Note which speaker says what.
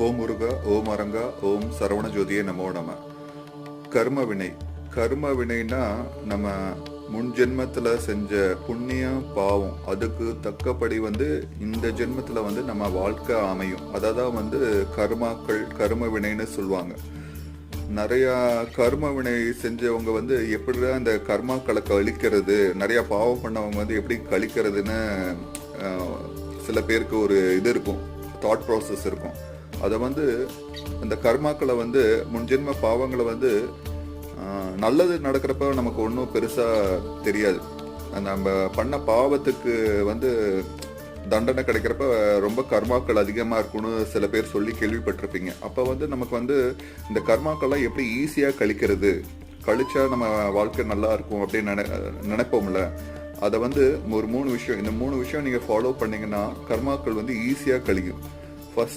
Speaker 1: ஓம் முருகா, ஓம் அரங்கா, ஓம் சரவண ஜோதியே நமோ நம. கர்ம வினை. கர்ம வினைனா நம்ம முன் ஜென்மத்துல செஞ்ச புண்ணியம் பாவம் அதுக்கு தக்கபடி இந்த ஜென்மத்துல நம்ம வாழ்க்கை அமையும். அதான் கர்மாக்கள், கர்ம வினைன்னு சொல்லுவாங்க. நிறைய கர்ம வினை செஞ்சவங்க எப்படிதான் இந்த கர்மாக்களை கழிக்கிறது, நிறைய பாவம் பண்ணவங்க எப்படி கழிக்கிறதுன்னு சில பேருக்கு ஒரு இது இருக்கும், தாட் ப்ராசஸ் இருக்கும். அதை அந்த கர்மாக்களை முன்ஜென்ம பாவங்களை நல்லது நடக்கிறப்ப நமக்கு ஒன்றும் பெருசாக தெரியாது. நம்ம பண்ண பாவத்துக்கு தண்டனை கிடைக்கிறப்ப ரொம்ப கர்மாக்கள் அதிகமாக இருக்கும்னு சில பேர் சொல்லி கேள்விப்பட்டிருப்பீங்க. அப்போ நமக்கு இந்த கர்மாக்கள்லாம் எப்படி ஈஸியாக கழிக்கிறது, கழிச்சா நம்ம வாழ்க்கை நல்லா இருக்கும் அப்படின்னு நினைப்போம்ல. அதை ஒரு 3 விஷயம், இந்த 3 விஷயம் நீங்கள் ஃபாலோ பண்ணீங்கன்னா கர்மாக்கள் ஈஸியாக கழிக்கும்.